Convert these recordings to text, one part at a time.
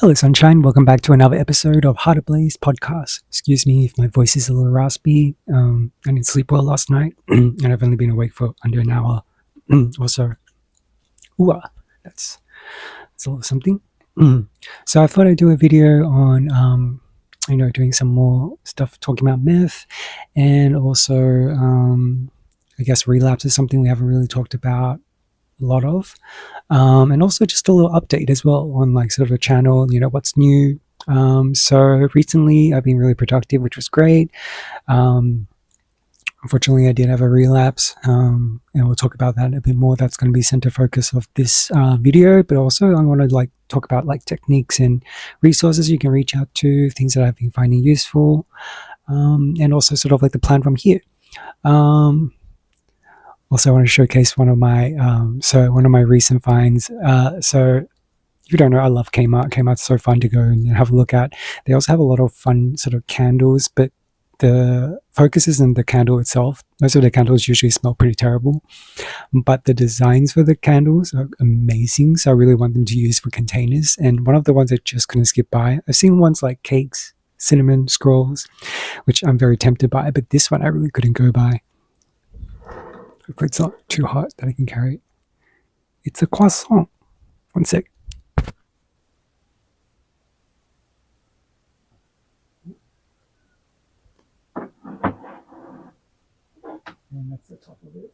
Hello, Sunshine. Welcome back to another episode of Heartablazepodcast. Excuse me if my voice is a little raspy. I didn't sleep well last night, and I've only been awake for under an hour or so. Ooh, that's a little something. So I thought I'd do a video on, doing some more stuff talking about meth, and also, I guess relapse is something we haven't really talked about a lot of, and also just a little update as well on like sort of a channel, what's new. So recently I've been really productive, which was great. Unfortunately I did have a relapse, and we'll talk about that a bit more. That's going to be center focus of this video, but also I want to like talk about like techniques and resources you can reach out to, things that I've been finding useful, and also sort of like the plan from here. Also, I want to showcase one of my recent finds. So if you don't know, I love Kmart. Kmart's so fun to go and have a look at. They also have a lot of fun sort of candles, but the focus isn't the candle itself. Most of the candles usually smell pretty terrible, but the designs for the candles are amazing. So I really want them to use for containers. And one of the ones I just couldn't skip by, I've seen ones like cakes, cinnamon scrolls, which I'm very tempted by, but this one I really couldn't go by. Hopefully it's not too hot that I can carry it. It's a croissant. One sec. And that's the top of it.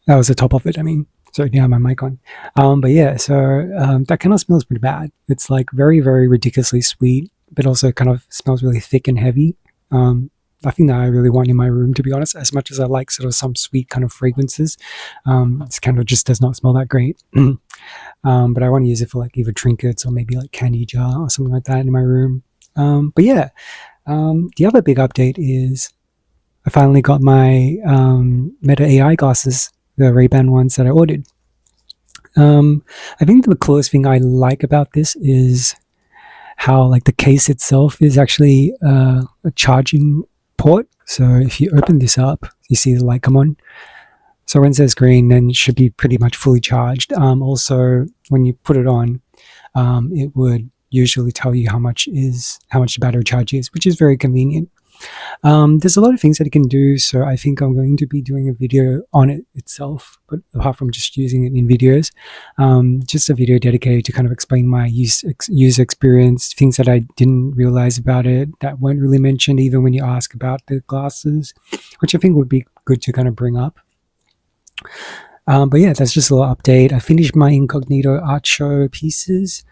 That was the top of it, I mean. Sorry, yeah, my mic on. But yeah, so that kind of smells pretty bad. It's like very, very ridiculously sweet, but also kind of smells really thick and heavy. Nothing that I really want in my room, to be honest, as much as I like sort of some sweet kind of fragrances. This candle just does not smell that great. But I want to use it for like either trinkets or maybe like candy jar or something like that in my room. But yeah, the other big update is I finally got my Meta AI glasses, the Ray-Ban ones that I ordered. I think the coolest thing I like about this is how like the case itself is actually a charging port. So if you open this up, you see the light come on. So when it says green, then it should be pretty much fully charged. Also, when you put it on, it would usually tell you how much the battery charge is, which is very convenient. There's a lot of things that it can do, so I think I'm going to be doing a video on it itself, but apart from just using it in videos, just a video dedicated to kind of explain my user experience, things that I didn't realize about it that weren't really mentioned even when you ask about the glasses, which I think would be good to kind of bring up. But yeah, that's just a little update. I finished my incognito art show pieces,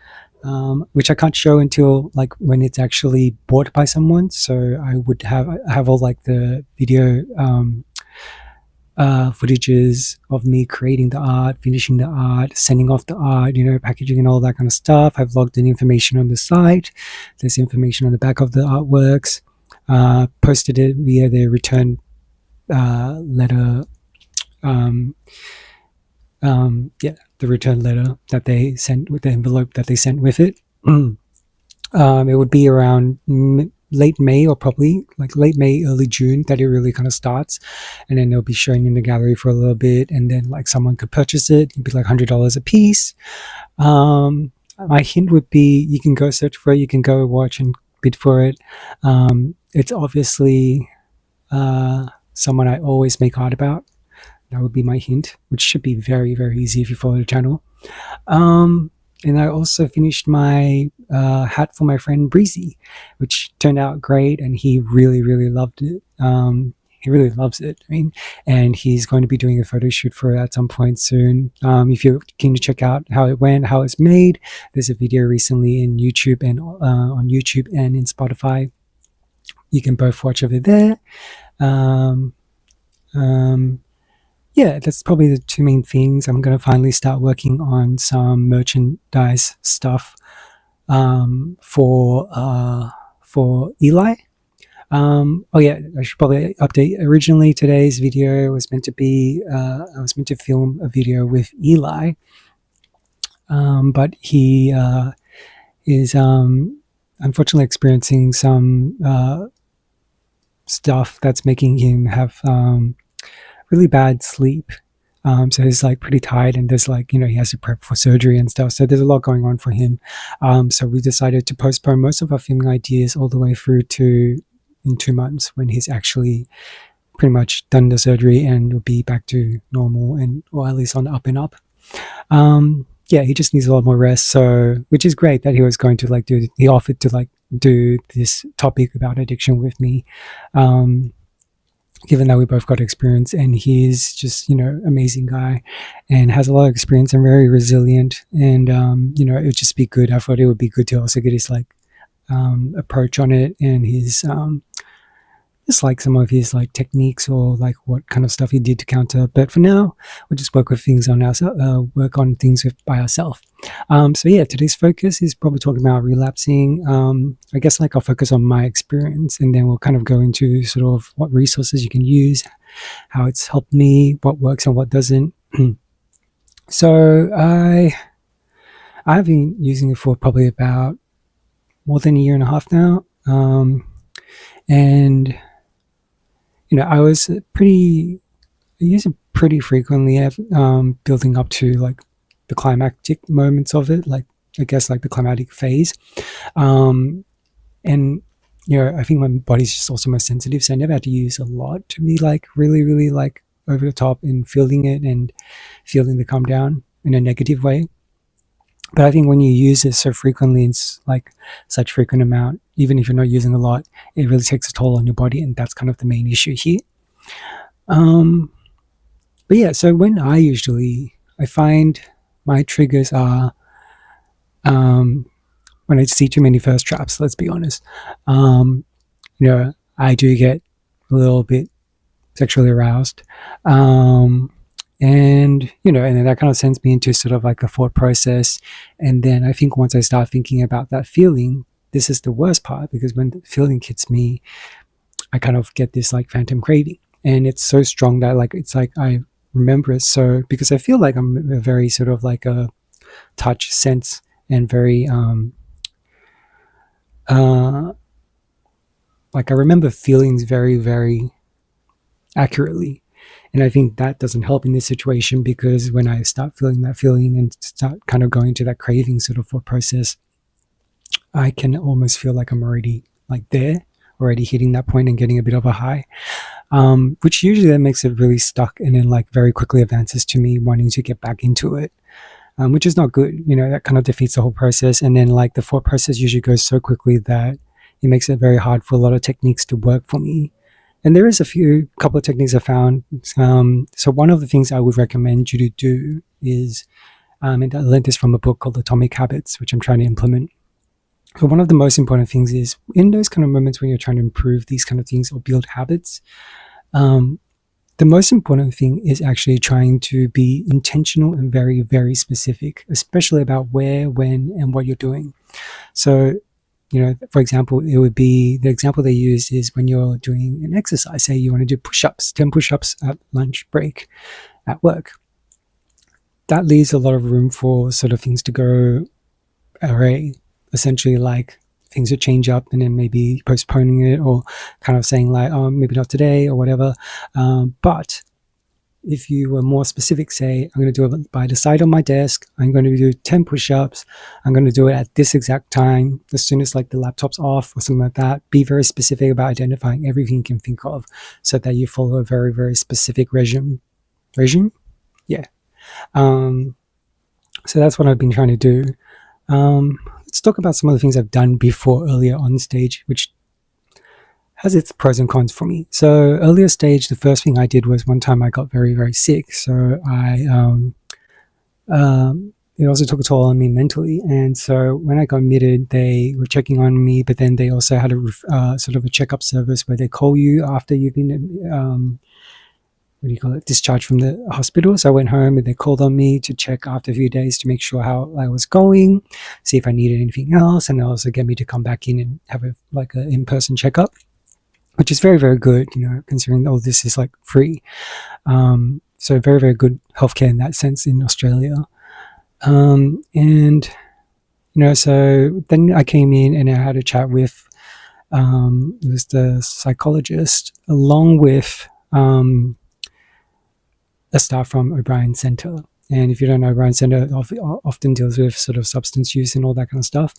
which I can't show until like when it's actually bought by someone. So I would have all like the video footages of me creating the art, finishing the art, sending off the art, packaging and all that kind of stuff. I've logged in information on the site. There's information on the back of the artworks. Posted it via the return letter. The return letter that they sent with the envelope that they sent with it. It would be around late May, or probably like late May, early June, that it really kind of starts, and then it'll be shown in the gallery for a little bit, and then like someone could purchase it. It'd be like $100 a piece. My hint would be you can go search for it, you can go watch and bid for it. It's obviously someone I always make art about. That would be my hint, which should be very, very easy if you follow the channel. And I also finished my hat for my friend Brezie, which turned out great, and he really, really loved it. He really loves it, and he's going to be doing a photo shoot for it at some point soon. If you're keen to check out how it went, how it's made, there's a video recently in YouTube and on YouTube and in Spotify. You can both watch over there. Yeah, that's probably the two main things. I'm going to finally start working on some merchandise stuff for Eli. Oh yeah, I should probably update. Originally, today's video was meant to be, I was meant to film a video with Eli, but he is unfortunately experiencing some stuff that's making him have really bad sleep. So he's like pretty tired, and there's like, he has to prep for surgery and stuff. So there's a lot going on for him. So we decided to postpone most of our filming ideas all the way through to in 2 months, when he's actually pretty much done the surgery and will be back to normal, and or at least on the up and up. Yeah, he just needs a lot more rest. So, which is great that he was going to like he offered to like do this topic about addiction with me. Given that we both got experience, and he's just, amazing guy and has a lot of experience and very resilient. And, it would just be good. I thought it would be good to also get his like approach on it, and his just like some of his like techniques, or like what kind of stuff he did to counter. But for now, we'll just work on things by ourselves. So yeah, today's focus is probably talking about relapsing. I guess like I'll focus on my experience, and then we'll kind of go into sort of what resources you can use, how it's helped me, what works and what doesn't. So I've been using it for probably about more than a year and a half now. And I use it pretty frequently, building up to like the climactic moments of it, like I guess like the climatic phase. And I think my body's just also most sensitive, so I never had to use a lot to be like really, really like over the top in feeling it and feeling the calm down in a negative way. But I think when you use it so frequently, it's like such frequent amount, even if you're not using a lot, it really takes a toll on your body, and that's kind of the main issue here. But yeah, so when I find my triggers are when I see too many thirst traps, let's be honest. I do get a little bit sexually aroused. And then that kind of sends me into sort of like a thought process. And then I think once I start thinking about that feeling, this is the worst part, because when the feeling hits me, I kind of get this like phantom craving, and it's so strong that like it's like I remember it. So because I feel like I'm a very sort of like a touch sense, and very like I remember feelings very, very accurately. And I think that doesn't help in this situation, because when I start feeling that feeling and start kind of going to that craving sort of thought process, I can almost feel like I'm already like there, already hitting that point and getting a bit of a high, which usually then makes it really stuck, and then like very quickly advances to me wanting to get back into it, which is not good. That kind of defeats the whole process. And then like the thought process usually goes so quickly that it makes it very hard for a lot of techniques to work for me. And there is a couple of techniques I found. So one of the things I would recommend you to do is, and I learned this from a book called Atomic Habits, which I'm trying to implement. So one of the most important things is, in those kind of moments when you're trying to improve these kind of things or build habits, the most important thing is actually trying to be intentional and very, very specific, especially about where, when, and what you're doing. So, for example, it would be, the example they use is when you're doing an exercise. Say you want to do push-ups, 10 push-ups at lunch break at work. That leaves a lot of room for sort of things to go array. Essentially, like things would change up, and then maybe postponing it, or kind of saying like, oh, maybe not today or whatever. But if you were more specific, say, I'm going to do it by the side of my desk, I'm going to do 10 push-ups, I'm going to do it at this exact time, as soon as like the laptop's off or something like that. Be very specific about identifying everything you can think of, so that you follow a very, very specific regime. Yeah. So that's what I've been trying to do. Let's talk about some of the things I've done before earlier on stage, which has its pros and cons for me. So earlier stage, the first thing I did was, one time I got very, very sick. So it also took a toll on me mentally. And so when I got admitted, they were checking on me, but then they also had a sort of a checkup service where they call you after you've been discharged from the hospital. So I went home, and they called on me to check after a few days to make sure how I was going, see if I needed anything else, and also get me to come back in and have an in-person checkup, which is very, very good, considering all this is like free. So very, very good healthcare in that sense in Australia. And so then I came in and I had a chat with it was the psychologist, along with a staff from O'Brien Centre. And if you don't know, O'Brien Centre often deals with sort of substance use and all that kind of stuff.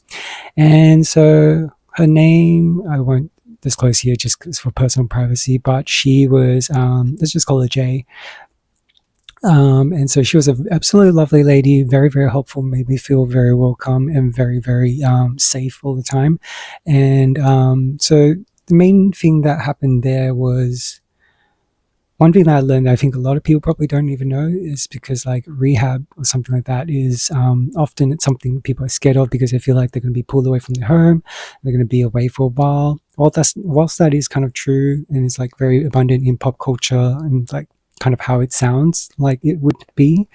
And so her name, I won't disclose here just for personal privacy, but she was, let's just call her Jay. And so she was an absolutely lovely lady, very, very helpful, made me feel very welcome and very, very safe all the time. And so the main thing that happened there was, one thing that I learned that I think a lot of people probably don't even know is because like rehab or something like that is often it's something people are scared of because they feel like they're going to be pulled away from their home, they're going to be away for a while. Whilst that is kind of true and it's like very abundant in pop culture and like kind of how it sounds like it would be,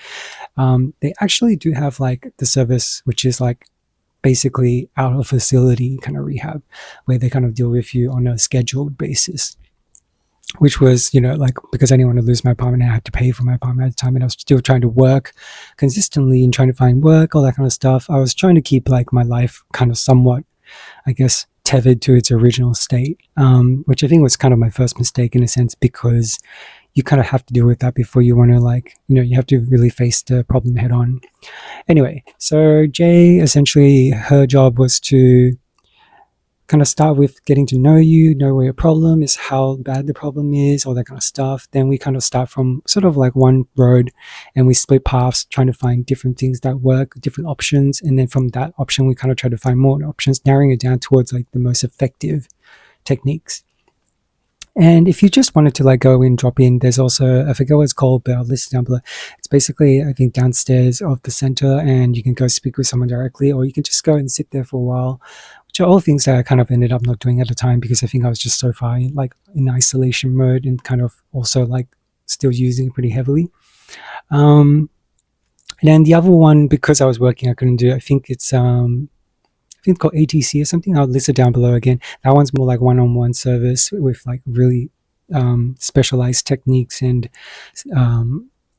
they actually do have like the service which is like basically out of facility kind of rehab where they kind of deal with you on a scheduled basis, which was, like because I didn't want to lose my apartment, I had to pay for my apartment at the time, and I was still trying to work consistently and trying to find work, all that kind of stuff. I was trying to keep like my life kind of somewhat, I guess, tethered to its original state, which I think was kind of my first mistake in a sense, because you kind of have to deal with that before you want to like, you have to really face the problem head on. Anyway, so Jay, essentially her job was to kind of start with getting to know you, know where your problem is, how bad the problem is, all that kind of stuff. Then we kind of start from sort of like one road and we split paths trying to find different things that work, different options. And then from that option, we kind of try to find more options, narrowing it down towards like the most effective techniques. And if you just wanted to like go in, drop in, there's also, I forget what it's called, but I'll list it down below. It's basically, I think, downstairs of the center, and you can go speak with someone directly, or you can just go and sit there for a while, which are all things that I kind of ended up not doing at the time because I think I was just so far in isolation mode and kind of also like still using it pretty heavily. And then the other one, because I was working, I couldn't do it. I think it's called ATC or something. I'll list it down below again. That one's more like one-on-one service with like really specialized techniques and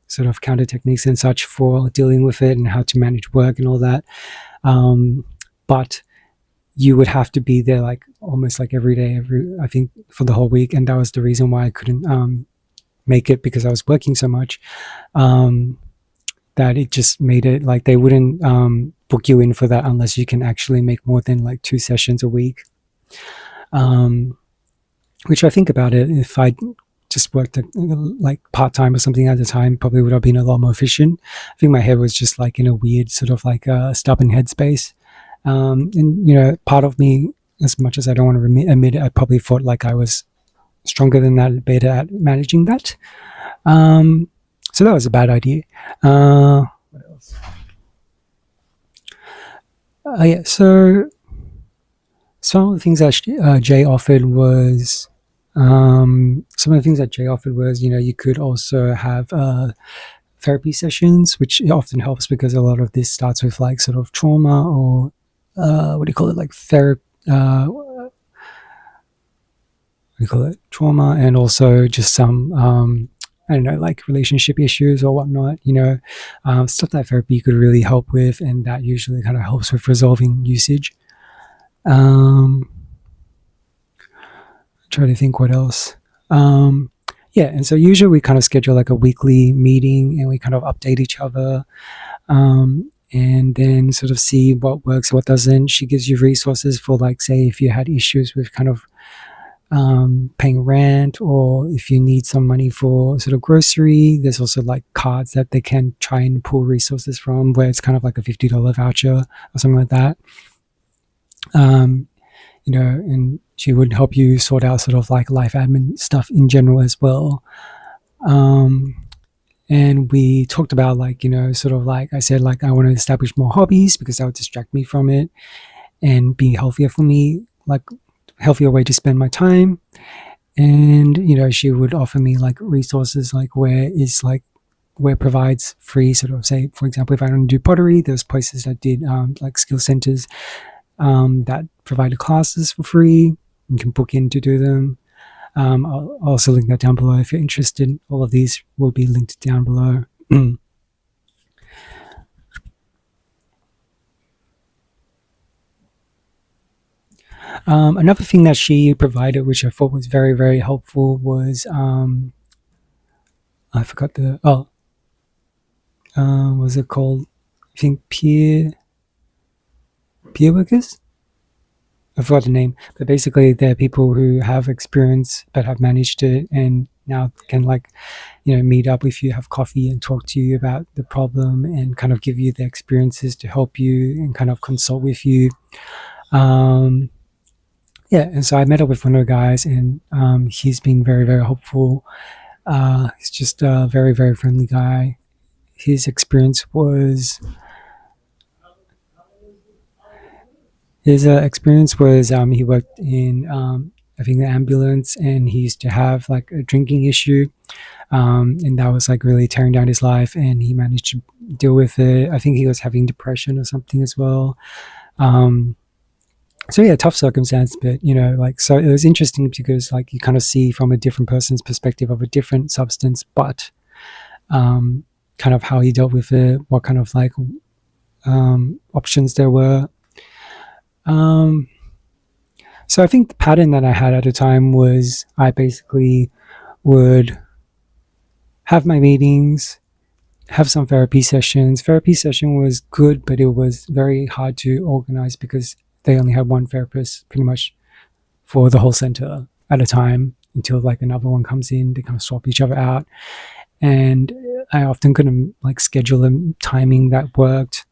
sort of counter techniques and such for dealing with it and how to manage work and all that. But you would have to be there like almost like every day, I think for the whole week. And that was the reason why I couldn't make it, because I was working so much that it just made it like they wouldn't book you in for that unless you can actually make more than like 2 sessions a week. Which I think about it, if I just worked like part-time or something at the time, probably would have been a lot more efficient. I think my head was just like in a weird sort of like a stubborn headspace. And part of me, as much as I don't want to admit it, I probably thought like I was stronger than that, better at managing that. So that was a bad idea. What else? Yeah, so some of the things that Jay offered was, you could also have therapy sessions, which often helps because a lot of this starts with like sort of trauma or like trauma, and also just some I don't know, like relationship issues or whatnot, stuff that therapy could really help with, and that usually kind of helps with resolving usage. Try to think what else. Yeah, and so usually we kind of schedule like a weekly meeting and we kind of update each other, and then sort of see what works, what doesn't. She gives you resources for like, say, if you had issues with kind of paying rent, or if you need some money for sort of grocery, there's also like cards that they can try and pull resources from, where it's kind of like a $50 voucher or something like that. And she would help you sort out sort of like life admin stuff in general as well. And we talked about like, sort of like I said, like I want to establish more hobbies because that would distract me from it and be healthier for me, like healthier way to spend my time. And she would offer me like resources, like where provides free sort of, say, for example, if I want to do pottery, there's places that did like skill centers that provided classes for free. You can book in to do them. I'll also link that down below if you're interested. All of these will be linked down below. Another thing that she provided, which I thought was very, very helpful, was I forgot was it called? I think peer workers. I forgot the name, but basically they're people who have experience but have managed it and now can like, meet up with you, have coffee and talk to you about the problem and kind of give you the experiences to help you and kind of consult with you. Um, yeah, and so I met up with one of the guys and he's been very, very helpful. He's just a very, very friendly guy. His experience was he worked in I think the ambulance, and he used to have like a drinking issue, and that was like really tearing down his life. And he managed to deal with it. I think he was having depression or something as well. Um, so yeah, tough circumstance, but like so it was interesting because like you kind of see from a different person's perspective of a different substance, but kind of how he dealt with it, what kind of like options there were. So I think the pattern that I had at the time was I basically would have my meetings, have some therapy sessions. Therapy session was good, but it was very hard to organize because they only had one therapist pretty much for the whole center at a time until like another one comes in. They kind of swap each other out. And I often couldn't like schedule a timing that worked.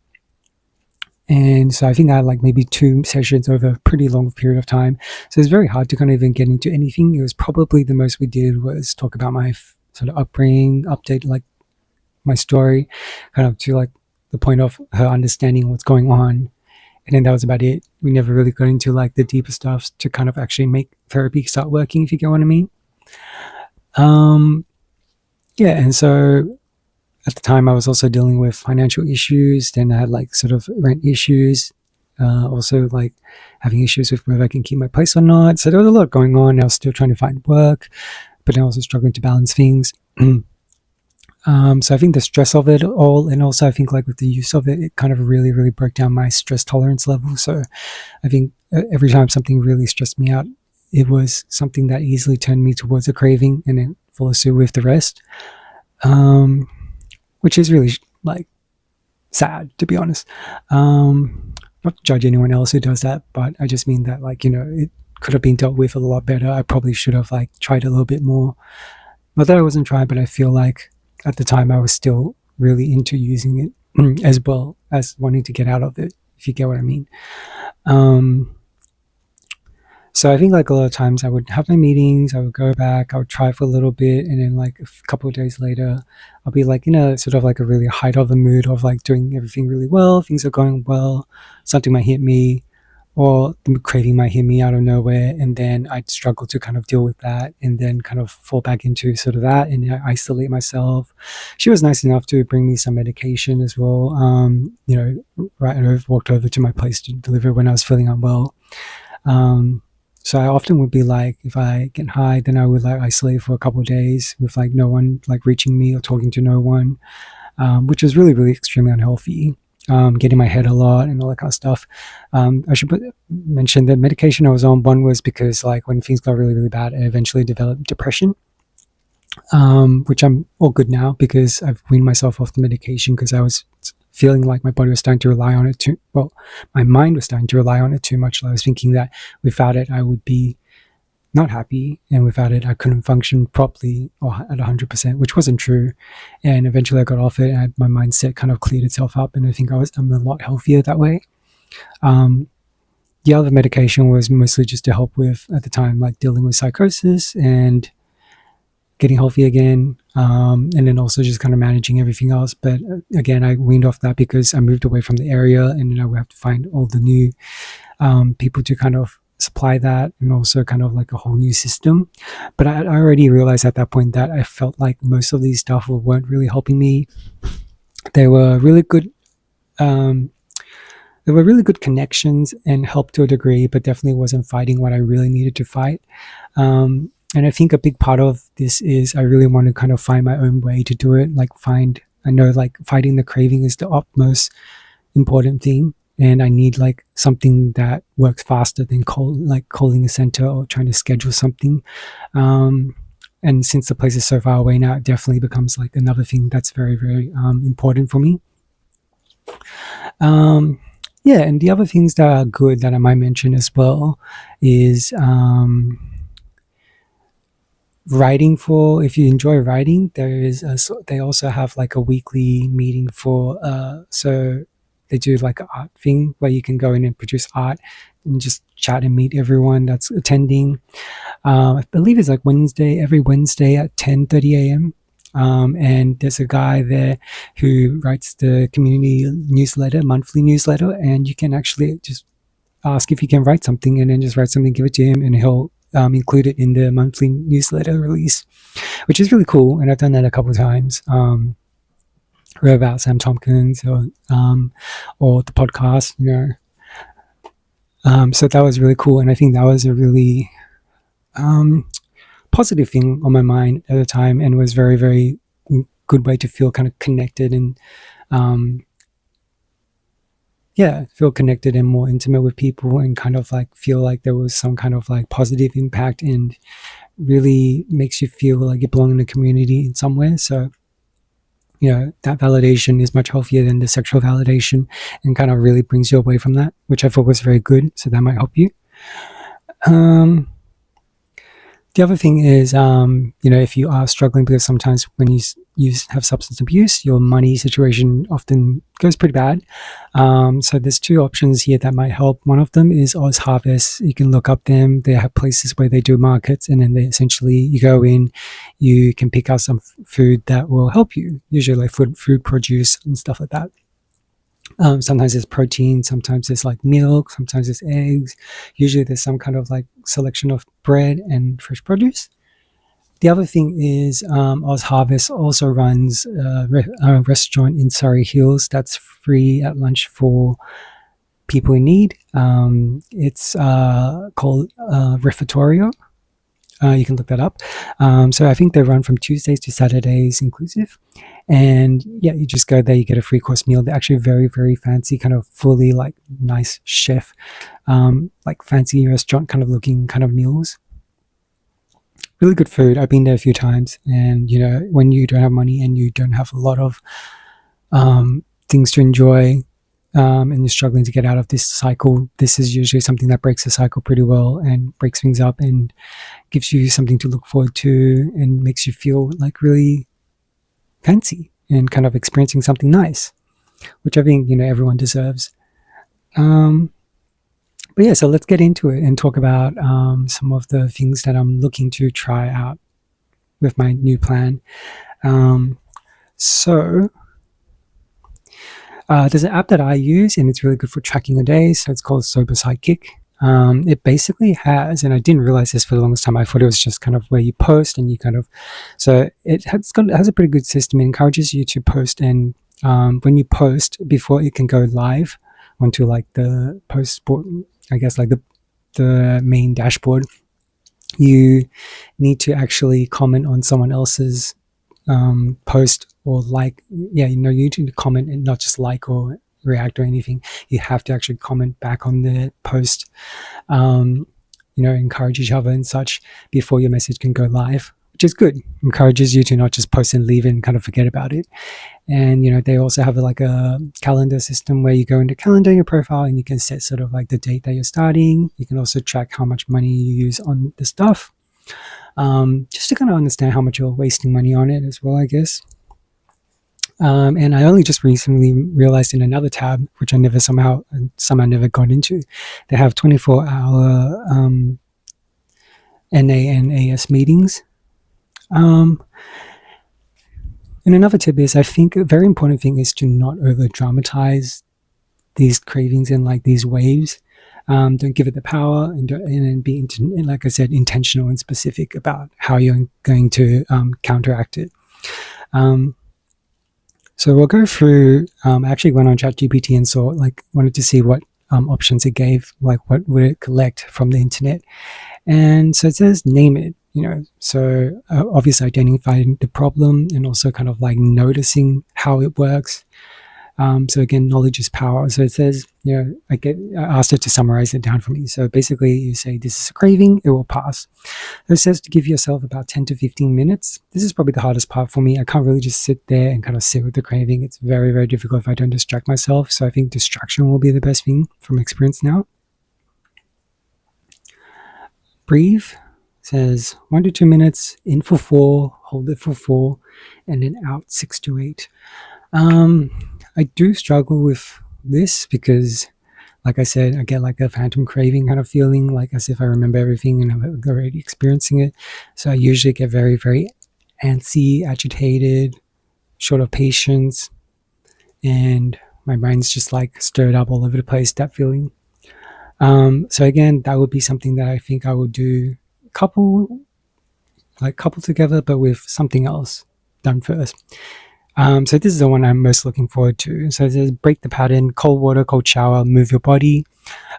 And so I think I had like maybe 2 sessions over a pretty long period of time. So it's very hard to kind of even get into anything. It was probably the most we did was talk about my sort of upbringing, update like my story, kind of to like the point of her understanding what's going on. And then that was about it. We never really got into like the deeper stuff to kind of actually make therapy start working, if you get what I mean. Yeah, and so at the time I was also dealing with financial issues. Then I had like sort of rent issues, also like having issues with whether I can keep my place or not. So there was a lot going on. I was still trying to find work, but then also struggling to balance things. So I think the stress of it all, and also I think like with the use of it, it kind of really, really broke down my stress tolerance level. So I think every time something really stressed me out, it was something that easily turned me towards a craving and then follow suit with the rest. Which is really like sad, to be honest. Not to judge anyone else who does that, but I just mean that like, it could have been dealt with a lot better. I probably should have like tried a little bit more. Not that I wasn't trying, but I feel like at the time I was still really into using it as well as wanting to get out of it, if you get what I mean. So I think like a lot of times I would have my meetings, I would go back, I would try for a little bit, and then like a couple of days later, I'll be like, sort of like a really height of the mood of like doing everything really well, things are going well, something might hit me, or the craving might hit me out of nowhere, and then I'd struggle to kind of deal with that, and then kind of fall back into sort of that, and I isolate myself. She was nice enough to bring me some medication as well. Right, and I walked over to my place to deliver when I was feeling unwell. So I often would be like, if I get high, then I would like isolate for a couple of days with like no one like reaching me or talking to no one, which was really, really extremely unhealthy. Getting my head a lot and all that kind of stuff. I should mention the medication I was on. One was because like when things got really, really bad, I eventually developed depression, which I'm all good now because I've weaned myself off the medication because I was feeling like my body was starting to rely on it too. Well, my mind was starting to rely on it too much. I was thinking that without it, I would be not happy, and without it, I couldn't function properly or at 100%, which wasn't true. And eventually, I got off it, and my mindset kind of cleared itself up, and I think I'm a lot healthier that way. The other medication was mostly just to help with, at the time, like dealing with psychosis and getting healthy again, and then also just kind of managing everything else. But again, I weaned off that because I moved away from the area, and then I would have to find all the new people to kind of supply that, and also kind of like a whole new system. But I already realized at that point that I felt like most of these stuff weren't really helping me. They were really good. There were really good connections and helped to a degree, but definitely wasn't fighting what I really needed to fight. And I think a big part of this is I really want to kind of find my own way to do it. I know like fighting the craving is the utmost important thing. And I need like something that works faster than calling a center or trying to schedule something. and since the place is so far away now, it definitely becomes like another thing that's very, very important for me. Yeah, and the other things that are good that I might mention as well is writing. For if you enjoy writing, they also have like a weekly meeting for so they do like an art thing where you can go in and produce art and just chat and meet everyone that's attending. I believe it's like every Wednesday at 10:30 a.m. And there's a guy there who writes the community monthly newsletter, and you can actually just ask if you can write something, and then just write something, give it to him, and he'll include it in the monthly newsletter release, which is really cool. And I've done that a couple of times. Read about Sam Tompkins or the podcast, so that was really cool, and I think that was a really positive thing on my mind at the time, and was very, very good way to feel kind of connected and feel connected and more intimate with people, and kind of like feel like there was some kind of like positive impact, and really makes you feel like you belong in the community in some way. So that validation is much healthier than the sexual validation, and kind of really brings you away from that, which I thought was very good. So that might help you. The other thing is, if you are struggling, because sometimes when you have substance abuse, your money situation often goes pretty bad. So there's two options here that might help. One of them is Ozharvest. You can look up them. They have places where they do markets, and then you go in, you can pick out some food that will help you, usually like food produce and stuff like that. Sometimes there's protein, sometimes there's like milk, sometimes there's eggs. Usually there's some kind of like selection of bread and fresh produce. The other thing is Ozharvest also runs a restaurant in Surrey Hills that's free at lunch for people in need. It's called Refetterio. You can look that up. So I think they run from Tuesdays to Saturdays inclusive. And you just go there, you get a free course meal. They're actually very, very fancy, kind of fully like nice chef, like fancy restaurant kind of looking kind of meals. Really good food. I've been there a few times, and when you don't have money and you don't have a lot of things to enjoy, and you're struggling to get out of this cycle, this is usually something that breaks the cycle pretty well and breaks things up and gives you something to look forward to, and makes you feel like really fancy and kind of experiencing something nice, which I think everyone deserves. But so let's get into it and talk about some of the things that I'm looking to try out with my new plan. So there's an app that I use, and it's really good for tracking your days. So it's called Sober Sidekick. It basically has, and I didn't realize this for the longest time, I thought it was just kind of where you post and you kind of, so it has a pretty good system. It encourages you to post, and when you post, before it can go live onto like the post board, I guess like the main dashboard, you need to actually comment on someone else's post, or you need to comment and not just like or react or anything. You have to actually comment back on the post, encourage each other and such before your message can go live, which is good. Encourages you to not just post and leave and kind of forget about it. And they also have like a calendar system where you go into calendar in your profile, and you can set sort of like the date that you're starting. You can also track how much money you use on the stuff, just to kind of understand how much you're wasting money on it as well, I guess. And I only just recently realized in another tab, which I somehow never got into, they have 24-hour NA and AS meetings. And another tip is, I think a very important thing is to not over dramatize these cravings and like these waves. Don't give it the power, and be, like I said, intentional and specific about how you're going to counteract it. So we'll go through, I actually went on ChatGPT and wanted to see what options it gave, like what would it collect from the internet. And so it says, name it, so obviously identifying the problem, and also kind of like noticing how it works. So again, knowledge is power. So it says, I asked it to summarize it down for me. So basically you say, this is a craving, it will pass. It says to give yourself about 10 to 15 minutes. This is probably the hardest part for me. I can't really just sit there and kind of sit with the craving. It's very, very difficult if I don't distract myself. So I think distraction will be the best thing from experience now. Breathe says 1 to 2 minutes, in for 4, hold it for 4, and then out 6 to 8. I do struggle with this because, like I said, I get like a phantom craving kind of feeling, like as if I remember everything and I'm already experiencing it. So I usually get very, very antsy, agitated, short of patience, and my brain's just like stirred up all over the place, that feeling. So again, that would be something that I think I would do couple together, but with something else done first. So this is the one I'm most looking forward to. So it says break the pattern, cold water, cold shower, move your body.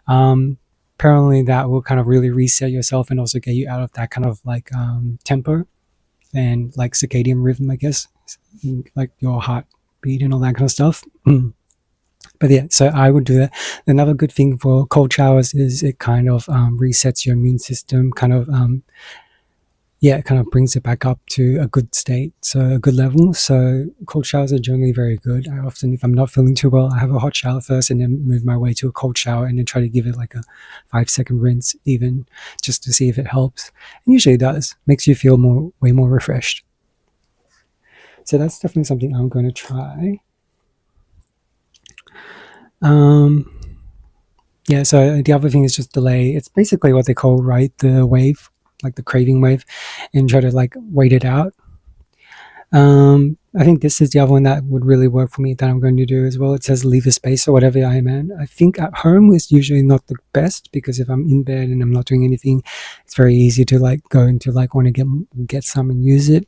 Apparently that will kind of really reset yourself and also get you out of that kind of like tempo and like circadian rhythm, I guess, like your heartbeat and all that kind of stuff. But yeah, so I would do that. Another good thing for cold showers is it kind of resets your immune system, kind of it kind of brings it back up to a good state, so a good level. So cold showers are generally very good. I often, if I'm not feeling too well, I have a hot shower first and then move my way to a cold shower and then try to give it like a 5-second rinse even, just to see if it helps. And usually it does. Makes you feel way more refreshed. So that's definitely something I'm going to try. So the other thing is just delay. It's basically what they call ride the wave, like the craving wave, and try to like wait it out. I think this is the other one that would really work for me that I'm going to do as well. It says leave a space or whatever I am in. I think at home is usually not the best because if I'm in bed and I'm not doing anything, it's very easy to like go into like want to get some and use it.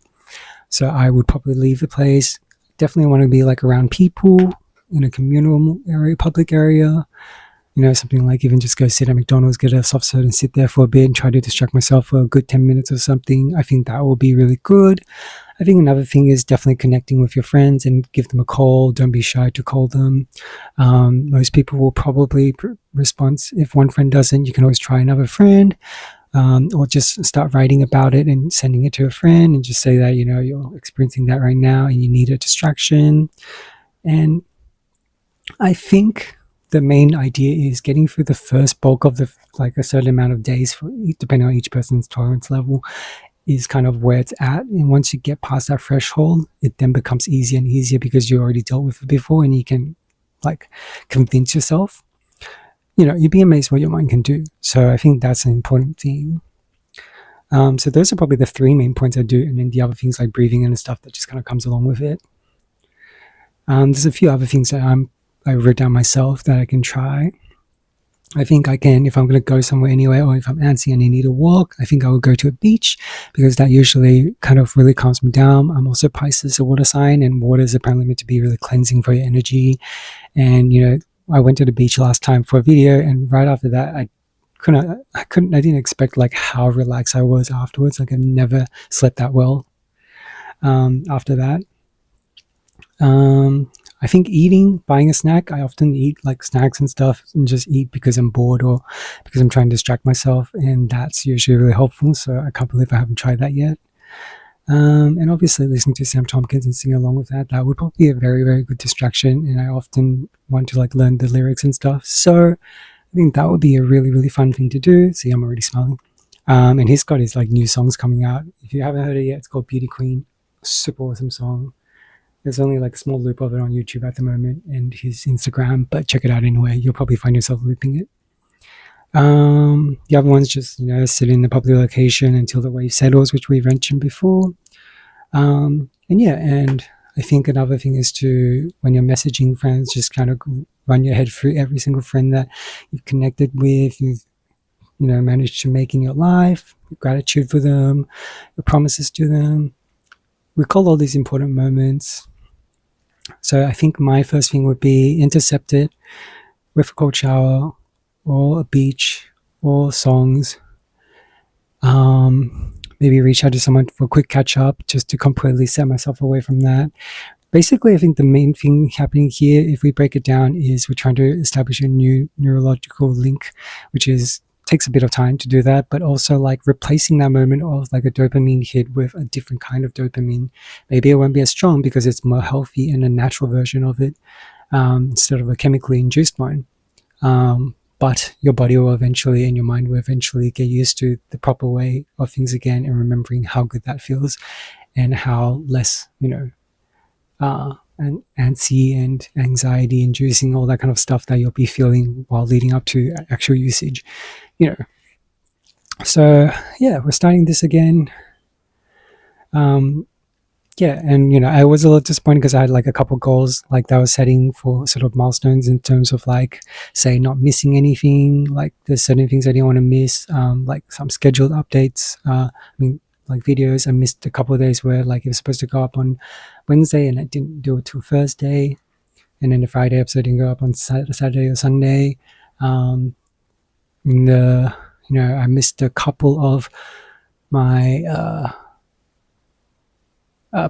So I would probably leave the place. Definitely want to be like around people in a communal area, public area. Something like even just go sit at McDonald's, get a soft serve and sit there for a bit and try to distract myself for a good 10 minutes or something. I think that will be really good. I think another thing is definitely connecting with your friends and give them a call. Don't be shy to call them. Most people will probably respond. If one friend doesn't, you can always try another friend, or just start writing about it and sending it to a friend and just say that, you're experiencing that right now and you need a distraction. And I think the main idea is getting through the first bulk of like a certain amount of days, depending on each person's tolerance level, is kind of where it's at. And once you get past that threshold, it then becomes easier and easier because you already dealt with it before and you can like convince yourself. You'd be amazed what your mind can do. So I think that's an important thing. So those are probably the 3 main points I do. And then the other things like breathing and stuff that just kind of comes along with it. There's a few other things that I wrote down myself that I can try. I think I can, if I'm going to go somewhere anyway, or if I'm antsy and I need a walk, I think I will go to a beach because that usually kind of really calms me down. I'm also Pisces, a water sign, and water is apparently meant to be really cleansing for your energy. And, I went to the beach last time for a video, and right after that, I didn't expect like how relaxed I was afterwards. Like I never slept that well after that. I think buying a snack, I often eat like snacks and stuff and just eat because I'm bored or because I'm trying to distract myself. And that's usually really helpful. So I can't believe I haven't tried that yet. And obviously listening to Sam Tompkins and singing along with that would probably be a very, very good distraction. And I often want to like learn the lyrics and stuff. So I think that would be a really, really fun thing to do. See, I'm already smiling. And he's got his like new songs coming out. If you haven't heard it yet, it's called Beauty Queen. Super awesome song. There's only like a small loop of it on YouTube at the moment and his Instagram, but check it out anyway. You'll probably find yourself looping it. The other one's just, sit in a public location until the wave settles, which we've mentioned before. And I think another thing is to, when you're messaging friends, just kind of run your head through every single friend that you've connected with, you've, managed to make in your life, gratitude for them, your promises to them. Recall all these important moments. So I think my first thing would be intercept it with a cold shower or a beach or songs. Maybe reach out to someone for a quick catch up just to completely set myself away from that. basically, I think the main thing happening here, if we break it down, is we're trying to establish a new neurological link, which is takes a bit of time to do that, but also like replacing that moment of like a dopamine hit with a different kind of dopamine. Maybe it won't be as strong because it's more healthy and a natural version of it, instead of a chemically induced one. But your body will eventually and your mind will eventually get used to the proper way of things again, and remembering how good that feels and how less, and antsy and anxiety inducing, all that kind of stuff that you'll be feeling while leading up to actual usage. So yeah, we're starting this again. Yeah, and I was a little disappointed because I had like a couple goals like that I was setting for sort of milestones in terms of like, say, not missing anything. Like there's certain things I didn't want to miss, like some scheduled updates. Like videos. I missed a couple of days where like it was supposed to go up on Wednesday and I didn't do it till Thursday, and then the Friday episode didn't go up on Saturday or Sunday. I missed a couple of my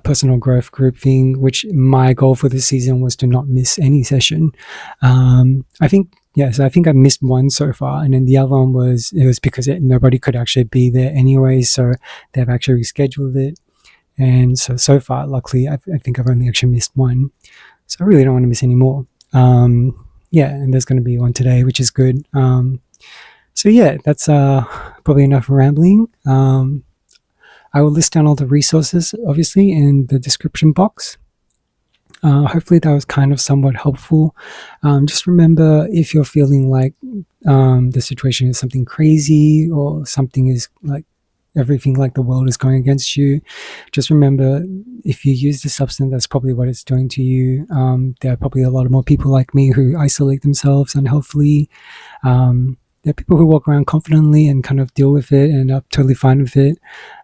personal growth group thing, which my goal for this season was to not miss any session. I think I missed one so far, and then the other one was because nobody could actually be there anyway, so they've actually rescheduled it. And so far, luckily, I think I've only actually missed one, so I really don't want to miss any more. And there's going to be one today, which is good. So yeah, that's probably enough rambling. I will list down all the resources, obviously, in the description box. Hopefully that was kind of somewhat helpful. Just remember, if you're feeling like the situation is something crazy or something is like everything like the world is going against you, just remember, if you use the substance, that's probably what it's doing to you. There are probably a lot of more people like me who isolate themselves unhealthily. There are people who walk around confidently and kind of deal with it and are totally fine with it.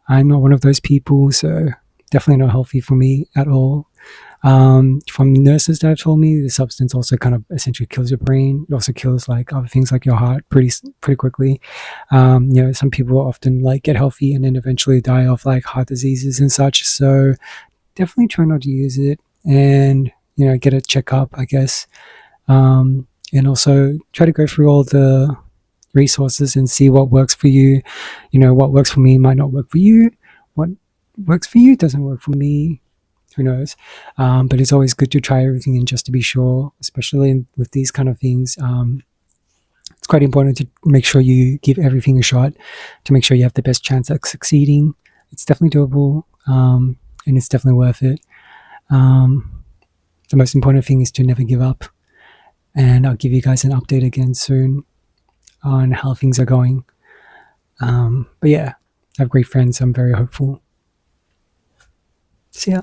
I'm not one of those people, so definitely not healthy for me at all. From nurses that have told me, the substance also kind of essentially kills your brain. It also kills like other things like your heart pretty quickly. Some people often like get healthy and then eventually die of like heart diseases and such. So definitely try not to use it, and get a checkup, I guess. And also try to go through all the resources and see what works for you. What works for me might not work for you. What works for you doesn't work for me. Who knows? But it's always good to try everything and just to be sure, especially with these kind of things. It's quite important to make sure you give everything a shot to make sure you have the best chance at succeeding. It's definitely doable, and it's definitely worth it. The most important thing is to never give up, and I'll give you guys an update again soon on how things are going. But yeah, I have great friends. I'm very hopeful. See ya.